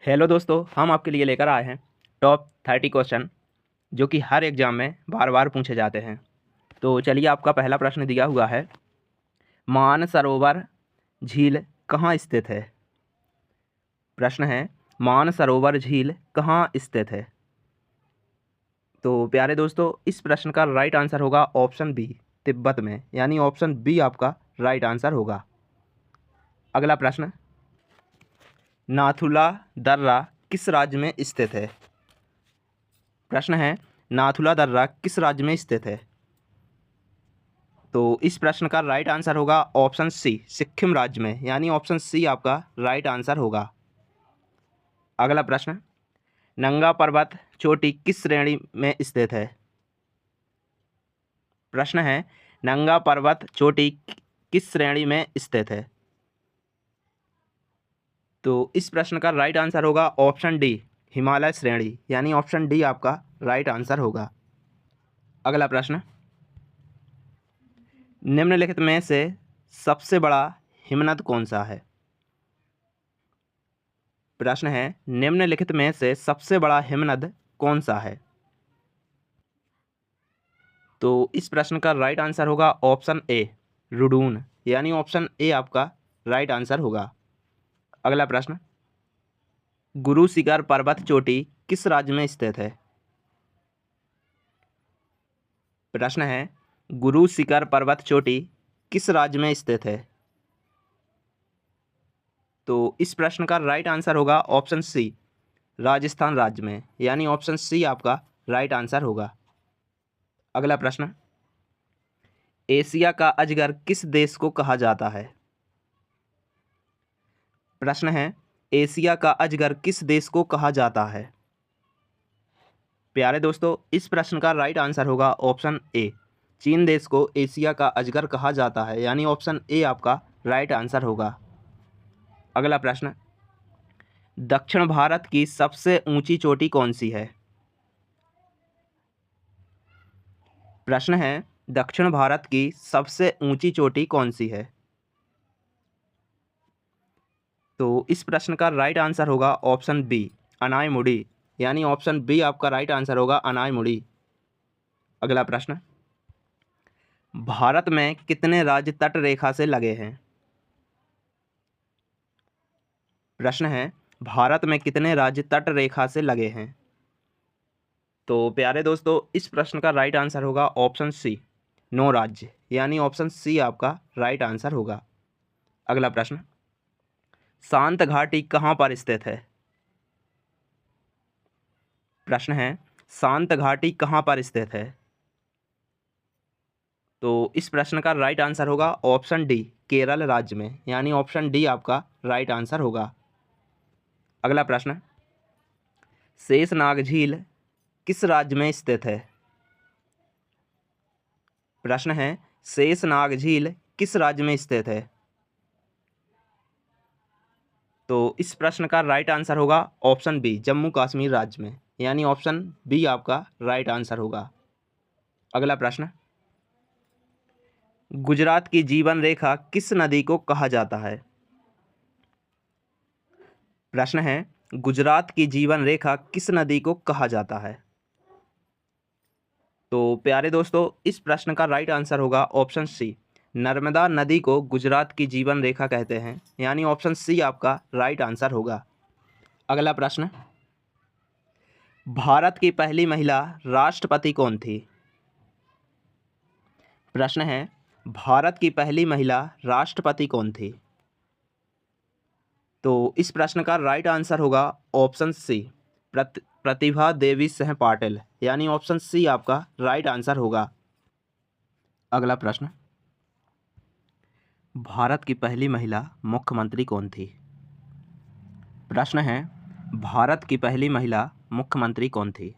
Hello दोस्तों, हम आपके लिए लेकर आए हैं टॉप 30 क्वेश्चन जो कि हर एग्जाम में बार बार पूछे जाते हैं। तो चलिए, आपका पहला प्रश्न दिया हुआ है, मानसरोवर झील कहाँ स्थित है। प्रश्न है, मानसरोवर झील कहाँ स्थित है। तो प्यारे दोस्तों, इस प्रश्न का राइट आंसर होगा ऑप्शन बी, तिब्बत में, यानी ऑप्शन बी आपका राइट आंसर होगा। अगला प्रश्न, नाथुला दर्रा किस राज्य में स्थित है। प्रश्न है, नाथुला दर्रा किस राज्य में स्थित है। तो इस प्रश्न का राइट आंसर होगा ऑप्शन सी, सिक्किम राज्य में, यानी ऑप्शन सी आपका राइट आंसर होगा। अगला प्रश्न, नंगा पर्वत चोटी किस श्रेणी में स्थित है। प्रश्न है, नंगा पर्वत चोटी किस श्रेणी में स्थित है। तो इस प्रश्न का राइट आंसर होगा ऑप्शन डी, हिमालय श्रेणी, यानी ऑप्शन डी आपका राइट आंसर होगा। अगला प्रश्न, निम्नलिखित में से सबसे बड़ा हिमनद कौन सा है। प्रश्न है, निम्नलिखित में से सबसे बड़ा हिमनद कौन सा है। तो इस प्रश्न का राइट आंसर होगा ऑप्शन ए, रुडून, यानी ऑप्शन ए आपका राइट आंसर होगा। अगला प्रश्न, गुरु शिखर पर्वत चोटी किस राज्य में स्थित है। प्रश्न है, गुरु शिखर पर्वत चोटी किस राज्य में स्थित है। तो इस प्रश्न का राइट आंसर होगा ऑप्शन सी, राजस्थान राज्य में, यानी ऑप्शन सी आपका राइट आंसर होगा। अगला प्रश्न, एशिया का अजगर किस देश को कहा जाता है। प्रश्न है, एशिया का अजगर किस देश को कहा जाता है। प्यारे दोस्तों, इस प्रश्न का राइट आंसर होगा ऑप्शन ए, चीन देश को एशिया का अजगर कहा जाता है, यानी ऑप्शन ए आपका राइट आंसर होगा। अगला प्रश्न, दक्षिण भारत की सबसे ऊंची चोटी कौन सी है। प्रश्न है, दक्षिण भारत की सबसे ऊंची चोटी कौन सी है। तो इस प्रश्न का राइट आंसर होगा ऑप्शन बी, अनायमुड़ी, यानी ऑप्शन बी आपका राइट आंसर होगा, अनायमुड़ी। अगला प्रश्न, भारत में कितने राज्य तट रेखा से लगे हैं। प्रश्न है, भारत में कितने राज्य तट रेखा से लगे हैं। तो प्यारे दोस्तों, इस प्रश्न का राइट आंसर होगा ऑप्शन सी, 9 राज्य, यानी ऑप्शन सी आपका राइट आंसर होगा। अगला प्रश्न, शांत घाटी कहाँ पर स्थित है। प्रश्न है, शांत घाटी कहाँ पर स्थित है। तो इस प्रश्न का राइट आंसर होगा ऑप्शन डी, केरल राज्य में, यानी ऑप्शन डी आपका राइट आंसर होगा। अगला प्रश्न, शेषनाग झील किस राज्य में स्थित है। प्रश्न है, शेषनाग झील किस राज्य में स्थित है। तो इस प्रश्न का राइट आंसर होगा ऑप्शन बी, जम्मू कश्मीर राज्य में, यानी ऑप्शन बी आपका राइट आंसर होगा। अगला प्रश्न, गुजरात की जीवन रेखा किस नदी को कहा जाता है। प्रश्न है, गुजरात की जीवन रेखा किस नदी को कहा जाता है। तो प्यारे दोस्तों, इस प्रश्न का राइट आंसर होगा ऑप्शन सी, नर्मदा नदी को गुजरात की जीवन रेखा कहते हैं, यानी ऑप्शन सी आपका राइट आंसर होगा। अगला प्रश्न, भारत की पहली महिला राष्ट्रपति कौन थी। प्रश्न है, भारत की पहली महिला राष्ट्रपति कौन थी। तो इस प्रश्न का राइट आंसर होगा ऑप्शन सी, प्रतिभा देवी सिंह पाटिल, यानी ऑप्शन सी आपका राइट आंसर होगा। अगला प्रश्न, भारत की पहली महिला मुख्यमंत्री कौन थी। प्रश्न है, भारत की पहली महिला मुख्यमंत्री कौन थी।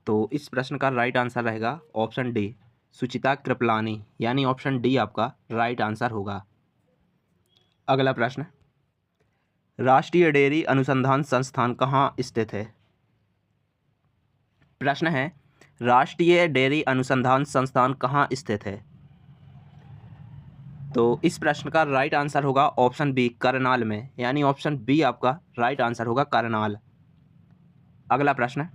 तो इस प्रश्न का राइट आंसर रहेगा ऑप्शन डी, सुचिता कृपलानी, यानी ऑप्शन डी आपका राइट आंसर होगा। अगला प्रश्न, राष्ट्रीय डेयरी अनुसंधान संस्थान कहाँ स्थित है। प्रश्न है, राष्ट्रीय डेयरी अनुसंधान संस्थान कहाँ स्थित है। तो इस प्रश्न का राइट आंसर होगा ऑप्शन बी करनाल में, यानी ऑप्शन बी आपका राइट आंसर होगा करनाल। अगला प्रश्न,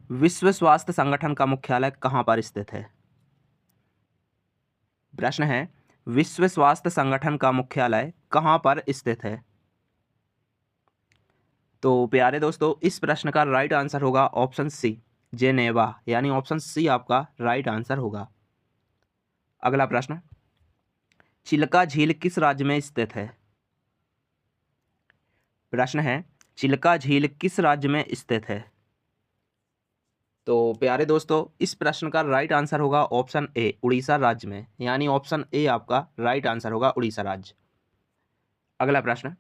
विश्व स्वास्थ्य संगठन का मुख्यालय कहाँ पर स्थित है? प्रश्न है, विश्व स्वास्थ्य संगठन का मुख्यालय कहाँ पर स्थित है? तो प्यारे दोस्तों, इस प्रश्न का राइट आंसर होगा ऑप्शन सी जेनेवा, यानी ऑप्शन सी आपका राइट आंसर होगा। अगला प्रश्न, चिल्का झील किस राज्य में स्थित है? प्रश्न है, चिल्का झील किस राज्य में स्थित है? तो प्यारे दोस्तों, इस प्रश्न का राइट आंसर होगा ऑप्शन ए उड़ीसा राज्य में, यानी ऑप्शन ए आपका राइट आंसर होगा उड़ीसा राज्य। अगला प्रश्न,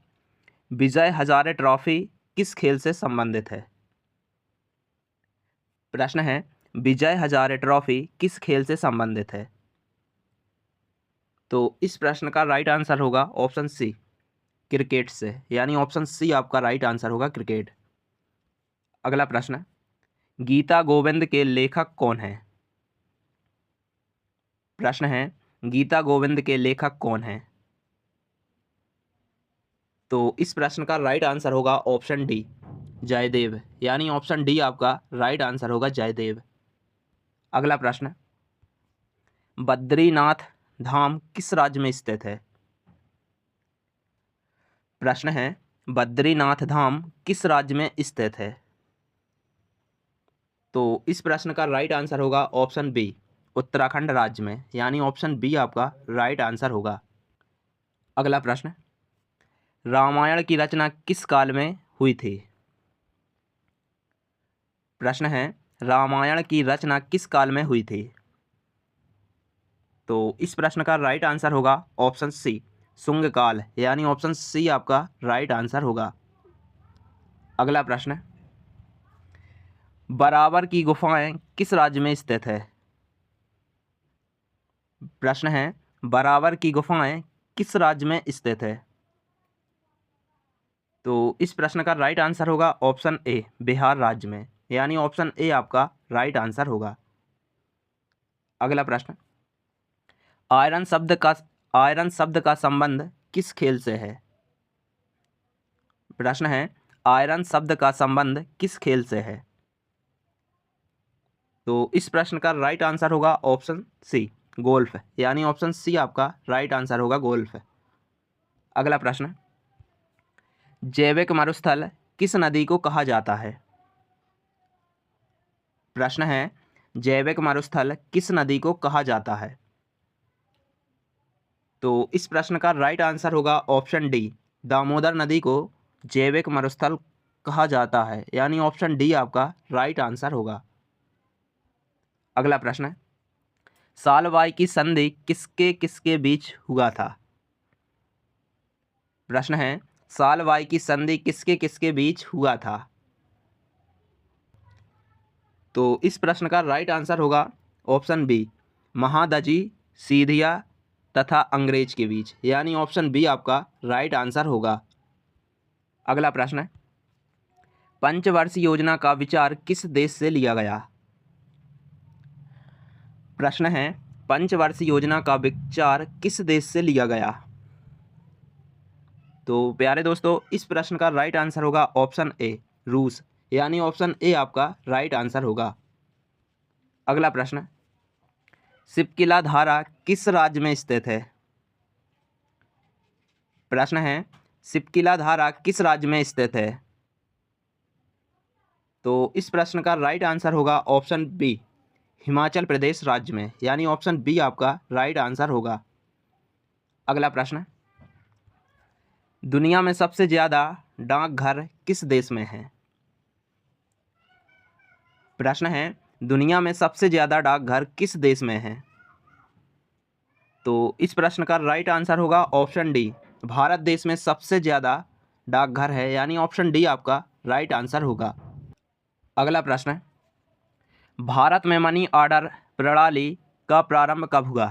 विजय हजारे ट्रॉफी किस खेल से संबंधित है? प्रश्न है, विजय हजारे ट्रॉफी किस खेल से संबंधित है? तो इस प्रश्न का राइट आंसर होगा ऑप्शन सी क्रिकेट से, यानी ऑप्शन सी आपका राइट आंसर होगा क्रिकेट। अगला प्रश्न, गीता गोविंद के लेखक कौन हैं? प्रश्न है, गीता गोविंद के लेखक कौन हैं? तो इस प्रश्न का राइट आंसर होगा ऑप्शन डी जयदेव, यानी ऑप्शन डी आपका राइट आंसर होगा जयदेव। अगला प्रश्न, बद्रीनाथ धाम किस राज्य में स्थित है? प्रश्न है, बद्रीनाथ धाम किस राज्य में स्थित है? तो इस प्रश्न का राइट आंसर होगा ऑप्शन बी उत्तराखंड राज्य में, यानी ऑप्शन बी आपका राइट आंसर होगा। अगला प्रश्न, रामायण की रचना किस काल में हुई थी? प्रश्न है, रामायण की रचना किस काल में हुई थी? तो इस प्रश्न का राइट आंसर होगा ऑप्शन सी शुंग काल, यानी ऑप्शन सी आपका राइट आंसर होगा। अगला प्रश्न, बराबर की गुफाएं किस राज्य में स्थित है? प्रश्न है, बराबर की गुफाएं किस राज्य में स्थित है? तो इस प्रश्न का राइट आंसर होगा ऑप्शन ए बिहार राज्य में, यानी ऑप्शन ए आपका राइट आंसर होगा। अगला प्रश्न, आयरन शब्द का संबंध किस खेल से है? प्रश्न है, आयरन शब्द का संबंध किस खेल से है? तो इस प्रश्न का राइट आंसर होगा ऑप्शन सी गोल्फ, यानी ऑप्शन सी आपका राइट आंसर होगा गोल्फ। अगला प्रश्न, जैविक मरुस्थल किस नदी को कहा जाता है? प्रश्न है, जैविक मरुस्थल किस नदी को कहा जाता है? तो इस प्रश्न का राइट आंसर होगा ऑप्शन डी दामोदर नदी को जैविक मरुस्थल कहा जाता है, यानी ऑप्शन डी आपका राइट आंसर होगा। अगला प्रश्न, सालवाई की संधि किसके किसके बीच हुआ था? प्रश्न है, सालवाई की संधि किसके किसके बीच हुआ था? तो इस प्रश्न का राइट आंसर होगा ऑप्शन बी महादजी सीधिया तथा अंग्रेज के बीच, यानी ऑप्शन बी आपका राइट आंसर होगा। अगला प्रश्न, पंचवर्षीय योजना का विचार किस देश से लिया गया? प्रश्न है, पंचवर्षीय योजना का विचार किस देश से लिया गया? तो प्यारे दोस्तों, इस प्रश्न का राइट आंसर होगा ऑप्शन ए रूस, यानी ऑप्शन ए आपका राइट आंसर होगा। अगला प्रश्न, शिपकिला धारा किस राज्य में स्थित है? प्रश्न है, शिपकिला धारा किस राज्य में स्थित है? तो इस प्रश्न का राइट आंसर होगा ऑप्शन बी हिमाचल प्रदेश राज्य में, यानी ऑप्शन बी आपका राइट आंसर होगा। अगला प्रश्न, दुनिया में सबसे ज़्यादा डाकघर किस देश में है? प्रश्न है, दुनिया में सबसे ज़्यादा डाकघर किस देश में है? तो इस प्रश्न का राइट आंसर होगा ऑप्शन डी भारत देश में सबसे ज़्यादा डाकघर है, यानी ऑप्शन डी आपका राइट आंसर होगा। अगला प्रश्न, भारत में मनी ऑर्डर प्रणाली का प्रारंभ कब हुआ?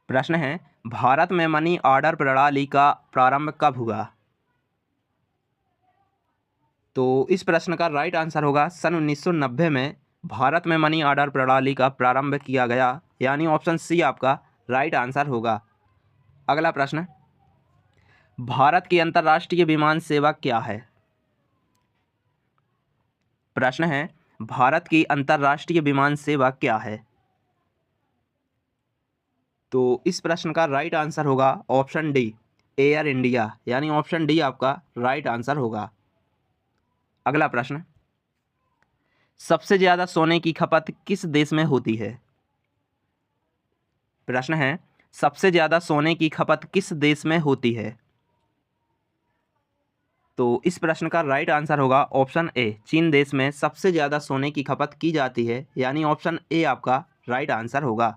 प्रश्न है, भारत में मनी ऑर्डर प्रणाली का प्रारंभ कब हुआ? तो इस प्रश्न का राइट आंसर होगा सन 1990 में भारत में मनी ऑर्डर प्रणाली का प्रारंभ किया गया, यानी ऑप्शन सी आपका राइट आंसर होगा। अगला प्रश्न, भारत की अंतर्राष्ट्रीय विमान सेवा क्या है? प्रश्न है, भारत की अंतर्राष्ट्रीय विमान सेवा क्या है? तो इस प्रश्न का राइट आंसर होगा ऑप्शन डी, एयर इंडिया, यानी ऑप्शन डी आपका राइट आंसर होगा। अगला प्रश्न, सबसे ज़्यादा सोने की खपत किस देश में होती है? प्रश्न है, सबसे ज़्यादा सोने की खपत किस देश में होती है? तो इस प्रश्न का राइट आंसर होगा ऑप्शन ए, चीन देश में सबसे ज़्यादा सोने की खपत की जाती है, यानी ऑप्शन ए आपका राइट आंसर होगा।